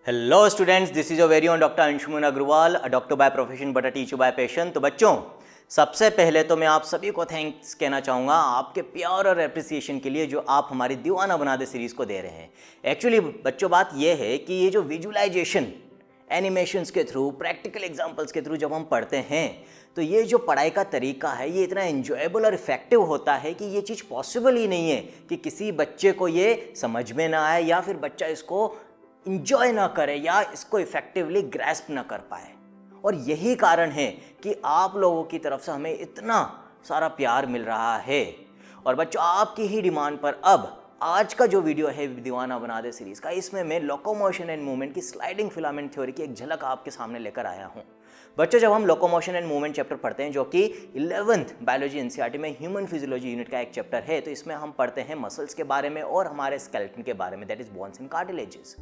Hello students, this is your very own doctor Anshuman Agarwal, a doctor by profession but a teacher by passion. तो बच्चों, सबसे पहले तो मैं आप सभी को थैंक्स कहना चाहूँगा आपके प्यार और एप्रिसिएशन के लिए जो आप हमारी दीवाना बना दे सीरीज़ को दे रहे हैं। एक्चुअली बच्चों, बात यह है कि ये जो विजुअलाइजेशन एनिमेशंस के थ्रू, प्रैक्टिकल एग्जाम्पल्स के थ्रू जब हम पढ़ते हैं तो ये जो पढ़ाई का तरीका है ये इतना एन्जॉयबल और इफेक्टिव होता है कि ये चीज़ पॉसिबल ही नहीं है कि किसी बच्चे को ये समझ में ना आए या फिर बच्चा इसको इंजॉय ना करे या इसको इफेक्टिवली ग्रैस्प ना कर पाए। और यही कारण है कि आप लोगों की तरफ से हमें इतना सारा प्यार मिल रहा है। और बच्चों, आपकी ही डिमांड पर अब आज का जो वीडियो है दीवाना बना दे सीरीज का, इसमें मैं लोकोमोशन एंड मूवमेंट की स्लाइडिंग फिलामेंट थ्योरी की एक झलक आपके सामने लेकर आया हूं। बच्चों, जब हम लोकोमोशन एंड मूवमेंट चैप्टर पढ़ते हैं जो कि 11th बायोलॉजी एनसीईआरटी में ह्यूमन फिजियोलॉजी यूनिट का एक चैप्टर है, तो इसमें हम पढ़ते हैं मसल्स के बारे में और हमारे स्केलेटन के बारे में, that is bones and cartilages.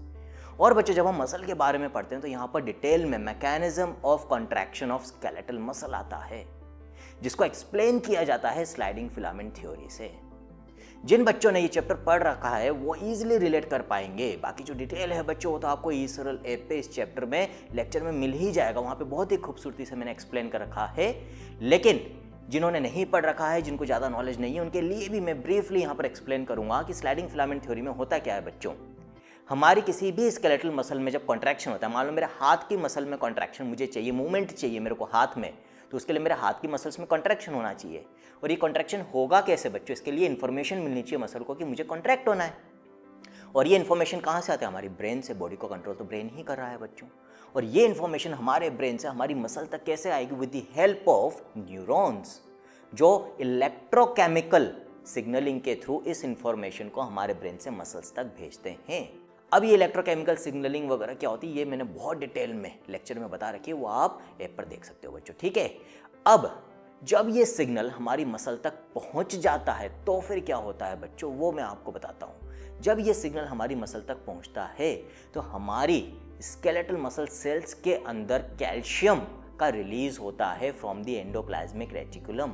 और बच्चों, जब हम मसल के बारे में पढ़ते हैं तो यहाँ पर डिटेल में mechanism of contraction of skeletal muscle आता है, जिसको एक्सप्लेन किया जाता है स्लाइडिंग फिलामेंट थ्योरी से। जिन बच्चों ने ये चैप्टर पढ़ रखा है वो इजीली रिलेट कर पाएंगे। बाकी जो डिटेल है बच्चों वो तो आपको सरल ऐप पे इस चैप्टर में लेक्चर में मिल ही जाएगा, वहाँ पे बहुत ही खूबसूरती से मैंने एक्सप्लेन कर रखा है। लेकिन जिन्होंने नहीं पढ़ रखा है, जिनको ज़्यादा नॉलेज नहीं है, उनके लिए भी मैं ब्रीफली यहाँ पर एक्सप्लेन करूँगा कि स्लाइडिंग फिलामेंट थ्योरी में होता क्या है। बच्चों, हमारी किसी भी स्केलेटल मसल में जब कॉन्ट्रैक्शन होता है, मान लो मेरे हाथ की मसल में कॉन्ट्रैक्शन मुझे चाहिए, मूवमेंट चाहिए मेरे को हाथ में, तो उसके लिए मेरे हाथ की मसल्स में कॉन्ट्रैक्शन होना चाहिए। और ये कॉन्ट्रैक्शन होगा कैसे बच्चों? इसके लिए इन्फॉर्मेशन मिलनी चाहिए मसल को कि मुझे कॉन्ट्रैक्ट होना है। और ये इन्फॉर्मेशन कहाँ से आती है? हमारी ब्रेन से। बॉडी को कंट्रोल तो ब्रेन ही कर रहा है बच्चों। और ये इन्फॉर्मेशन हमारे ब्रेन से हमारी मसल तक कैसे आएगी? With the help of neurons, जो इलेक्ट्रोकेमिकल सिग्नलिंग के थ्रू इस इंफॉर्मेशन को हमारे ब्रेन से मसल्स तक भेजते हैं। अब ये इलेक्ट्रोकेमिकल सिग्नलिंग वगैरह क्या होती है ये मैंने बहुत डिटेल में लेक्चर में बता रखी है, वो आप ऐप पर देख सकते हो बच्चों, ठीक है। अब जब ये सिग्नल हमारी मसल तक पहुंच जाता है तो फिर क्या होता है बच्चों, वो मैं आपको बताता हूं। जब ये सिग्नल हमारी मसल तक पहुंचता है तो हमारी स्केलेटल मसल सेल्स के अंदर कैल्शियम का रिलीज होता है फ्रॉम द एंडोप्लाज्मिक रेटिकुलम।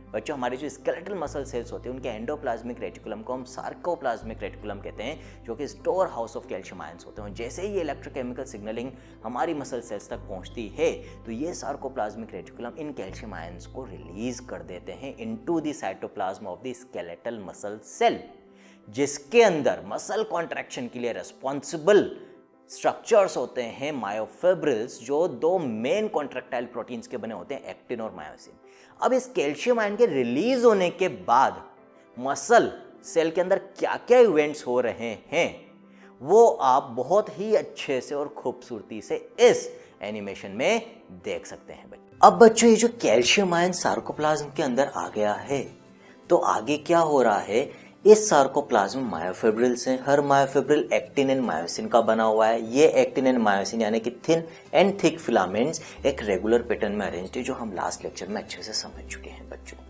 बच्चों, हमारे जो स्केलेटल मसल सेल्स होते हैं उनके एंडोप्लाज्मिक रेटिकुलम को हम सार्कोप्लाज्मिक रेटिकुलम कहते हैं, जो कि store house of calcium ions होते हैं। जैसे ही ये इलेक्ट्रोकेमिकल सिग्नलिंग हमारी मसल सेल्स तक पहुंचती है तो ये सार्कोप्लाज्मिक रेटिकुलम इन कैल्शियम आयंस को रिलीज कर देते हैं into the cytoplasm of the skeletal muscle cell, जिसके अंदर मसल कॉन्ट्रैक्शन के लिए रिस्पॉन्सिबल स्ट्रक्चर्स होते हैं मायोफिब्रिल्स, जो दो मेन कॉन्ट्रैक्टाइल प्रोटीन्स के बने होते हैं, एक्टिन और मायोसिन। अब इस कैल्शियम आयन के रिलीज होने के बाद मसल सेल के अंदर क्या क्या इवेंट्स हो रहे हैं वो आप बहुत ही अच्छे से और खूबसूरती से इस एनिमेशन में देख सकते हैं बच्चों। अब बच्चों, ये जो कैल्शियम आयन सार्कोप्लाज्म के अंदर आ गया है तो आगे क्या हो रहा है? इस सार्कोप्लाज्म मायोफिब्रिल्स हैं। हर मायोफिब्रिल एक्टिन एंड मायोसिन का बना हुआ है। ये एक्टिन एंड मायोसिन यानी कि थिन एंड थिक फिलामेंट्स एक रेगुलर पैटर्न में अरेंज्ड है, जो हम लास्ट लेक्चर में अच्छे से समझ चुके हैं बच्चों।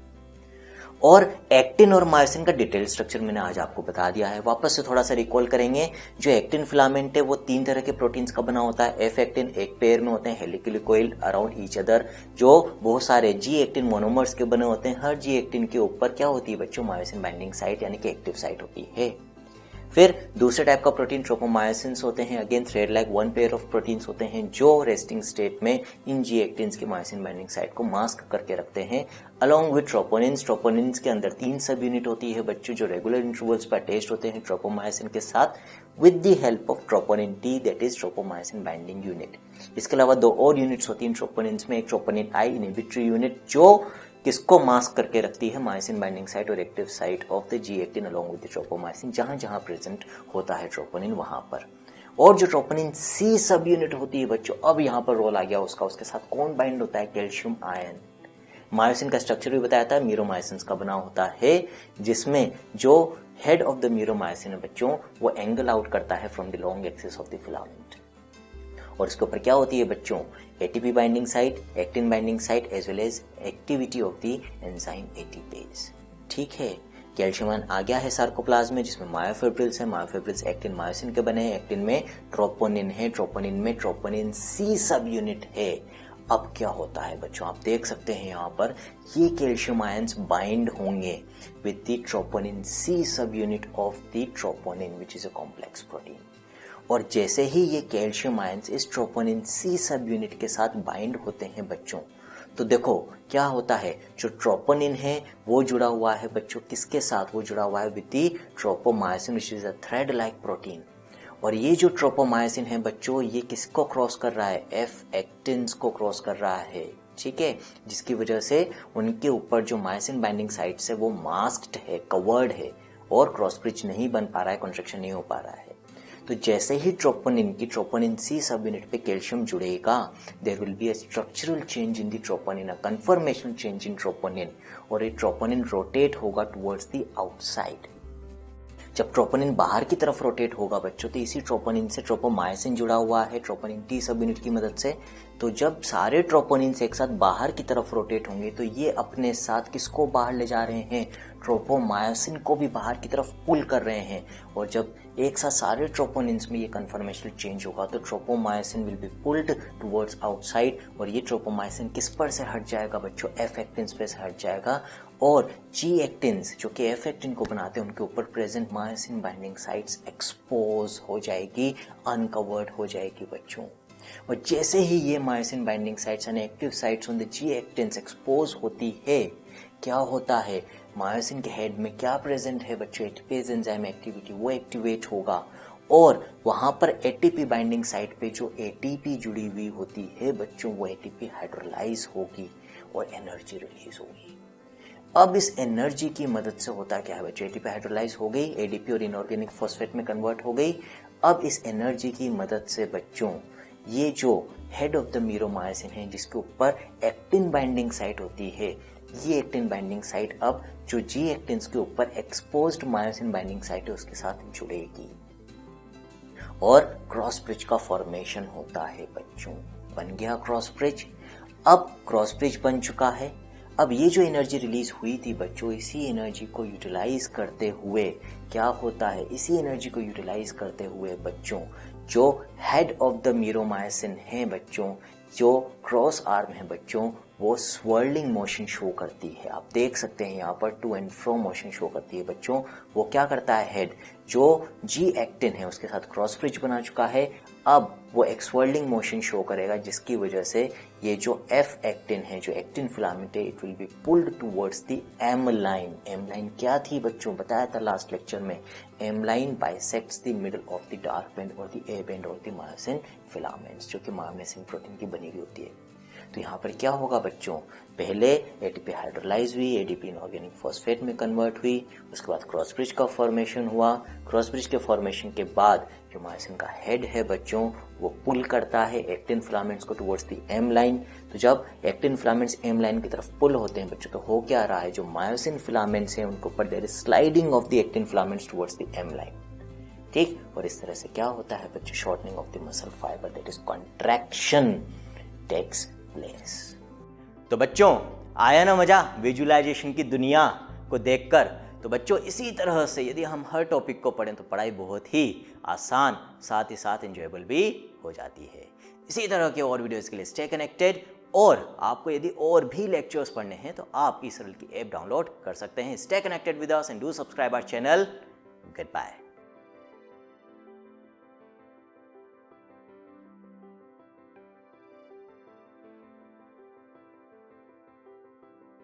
और एक्टिन और मायोसिन का डिटेल स्ट्रक्चर मैंने आज आपको बता दिया है। वापस से थोड़ा सा रिकॉल करेंगे। जो एक्टिन फिलामेंट है वो 3 तरह के प्रोटीन्स का बना होता है। एफ एक्टिन एक पेयर में होते हैं, helically coil around each other, जो बहुत सारे जी एक्टिन मोनोमर्स के बने होते हैं। हर जी एक्टिन के ऊपर क्या होती है बच्चों? मायोसिन बाइंडिंग साइट यानी कि एक्टिव साइट होती है। फिर दूसरे टाइप का प्रोटीन ट्रोपोमायोसिन्स होते हैं। Again thread like one pair of proteins होते हैं जो रेस्टिंग स्टेट में इन जी एक्टिन्स की मायोसिन बाइंडिंग साइट को मास्क करके रखते हैं। अलॉन्ग विद ट्रोपोनिन्स, ट्रोपोनिन्स के अंदर 3 सब यूनिट होती है बच्चों, जो रेगुलर इंटरवल्स पर अटैच्ड होते हैं ट्रोपोमायोसिन के साथ with the help of troponin T, that is tropomyosin binding unit. इसके अलावा 2 और यूनिट्स होती हैं ट्रोपोनिन्स में। एक ट्रोपोनिन आई इनहिबिटरी यूनिट, जो किसको मास्क करके रखती है? मायोसिन बाइंडिंग साइट और active site of the G actin along with the tropomyosin, जहां जहां प्रेजेंट होता है ट्रोपोनिन वहां पर। और जो ट्रोपोनिन सी सब यूनिट होती है बच्चों, अब यहां पर रोल आ गया उसका। उसके साथ कौन बाइंड होता है? Calcium ion. मायोसिन का स्ट्रक्चर भी बताया था, मीरोमायोसिन का बना होता है, जिसमें जो हेड ऑफ द मीरोमायोसिन है बच्चों वो एंगल आउट करता है from the long axis of the filament. और इसके ऊपर क्या होती है बच्चों? ATP binding site, actin binding site as well as activity of the enzyme ATPase, ठीक है। कैल्शियम आयन आ गया है सार्कोप्लाज्म में, जिसमें मायोफिब्रिल्स है। मायोफिब्रिल्स एक्टिन मायोसिन के बने हैं। एक्टिन में ट्रोपोनिन है, ट्रोपोनिन में ट्रोपोनिन सी सब यूनिट है। अब क्या होता है बच्चों, आप देख सकते हैं यहाँ पर ये कैल्शियम आयंस बाइंड होंगे with the troponin C sub unit of the troponin which is a complex protein. और जैसे ही ये कैल्शियम आयंस इस ट्रोपोनिन सी सब यूनिट के साथ बाइंड होते हैं बच्चों, तो देखो क्या होता है, जो ट्रोपोनिन है वो जुड़ा हुआ है बच्चों किसके साथ, वो जुड़ा हुआ है with the tropomyosin which is a thread like protein. और ये जो ट्रोपोमायोसिन है बच्चों, ये किसको क्रॉस कर रहा है, एफ एक्टिन्स को क्रॉस कर रहा है, ठीक है, जिसकी वजह से उनके ऊपर जो मायोसिन बाइंडिंग साइट्स है वो मास्क्ड है, कवर्ड है और क्रॉस ब्रिज नहीं बन पा रहा है, कंस्ट्रक्शन नहीं हो पा रहा है। तो जैसे ही ट्रोपोनिन सी सब यूनिट पे कैल्शियम जुड़ेगा, there will be a structural change in the troponin, a conformational change in troponin, और ये ट्रोपोनिन रोटेट होगा टुवर्ड्स द आउटसाइड। जब ट्रोपोनिन बाहर की तरफ रोटेट होगा बच्चों, तो इसी ट्रोपोनिन से ट्रोपोमायोसिन जुड़ा हुआ है ट्रोपोनिन टी सब यूनिट की मदद से। तो जब सारे ट्रोपोनिन एक साथ बाहर की तरफ रोटेट होंगे, तो ये अपने साथ किसको बाहर ले जा रहे हैं, ट्रोपोमायोसिन को भी बाहर की तरफ पुल कर रहे हैं। और जब एक साथ सारे ट्रोपोनिन्स में ये कन्फर्मेशनल चेंज होगा, तो tropomyosin will be pulled towards outside, और ये ट्रोपोमायोसिन किस पर से हट जाएगा बच्चों, एफ एक्टिन्स पे से हट जाएगा, और जी एक्टिन्स जो कि एफ एक्टिन को बनाते हैं उनके ऊपर present myosin binding sites expose हो जाएगी, अनकवर्ड हो जाएगी बच्चों। और जैसे ही ये myosin binding sites and active sites on the G actins expose होती है, क्या होता है, मायोसिन के हेड में क्या प्रेजेंट है बच्चों, एटीपेज एंजाइम एक्टिविटी वो एक्टिवेट होगा, और वहां पर एटीपी बाइंडिंग साइट पे जो एटीपी जुड़ी हुई होती है बच्चों, वो एटीपी हाइड्रोलाइज होगी और एनर्जी रिलीज होगी। अब इस एनर्जी की मदद से होता क्या है बच्चों, एटीपी हाइड्रोलाइज हो गई, एडीपी और इनऑर्गेनिक फॉस्फेट में कन्वर्ट हो गई। अब इस एनर्जी की मदद से बच्चों ये जो हेड ऑफ द मीरोमायोसिन है जिसके ऊपर एक्टिन बाइंडिंग साइट होती है, ये एक्टिन बाइंडिंग साइट अब जो जी एक्टिन्स के ऊपर एक्सपोज्ड मायोसिन बाइंडिंग साइट है उसके साथ जुड़ेगी और क्रॉस ब्रिज का फॉर्मेशन होता है बच्चों। बन गया क्रॉस ब्रिज। अब क्रॉस ब्रिज बन चुका है। अब ये जो एनर्जी रिलीज हुई थी बच्चों, इसी एनर्जी को यूटिलाइज करते हुए क्या होता है, इसी एनर्जी को यूटिलाइज करते हुए बच्चों जो हेड ऑफ द मीरोमायोसिन है बच्चों, जो क्रॉस आर्म है बच्चों, वो स्वर्लिंग मोशन शो करती है। आप देख सकते हैं यहाँ पर to and fro motion show करती है बच्चों। वो क्या करता है, हेड जो जी एक्टिन है उसके साथ क्रॉस ब्रिज बना चुका है, अब वो एक स्वर्लिंग मोशन शो करेगा जिसकी वजह से ये जो एफ एक्टिन है, जो एक्टिन फिलामेंट है, it will be pulled towards the M line. M line क्या थी बच्चों, बताया था लास्ट लेक्चर में, M line bisects the middle of the dark band और the A band of the myosin filaments, जो कि मायोसिन प्रोटीन की बनी हुई होती है। तो यहाँ पर क्या होगा बच्चों, पहले एटीपी हाइड्रोलाइज हुई, एडीपी इनऑर्गेनिक फॉस्फेट में कन्वर्ट हुई, उसके बाद क्रॉस ब्रिज का फॉर्मेशन हुआ। क्रॉस ब्रिज के फॉर्मेशन के बाद जो मायोसिन का हेड है बच्चों, वो पुल करता है एक्टिन फिलामेंट्स को टुवर्ड्स द एम लाइन। तो जब एक्टिन फिलामेंट्स एम लाइन की तरफ पुल होते हैं बच्चों, तो हो क्या रहा है, जो मायोसिन फिलामेंट्स हैं उनके ऊपर there is sliding of the actin filaments towards the M line, ठीक। और इस तरह से क्या होता है बच्चों, shortening of the muscle fibre, that is contraction takes place. तो बच्चों आया ना मजा विजुअलाइजेशन की दुनिया को देखकर। तो बच्चों इसी तरह से यदि हम हर टॉपिक को पढ़ें तो पढ़ाई बहुत ही आसान, साथ ही साथ एंजॉयबल भी हो जाती है। इसी तरह के और वीडियोस के लिए स्टे कनेक्टेड, और आपको यदि और भी लेक्चर्स पढ़ने हैं तो आप ई सरल की ऐप डाउनलोड कर सकते हैं। Stay connected with us and do subscribe our channel. Good bye.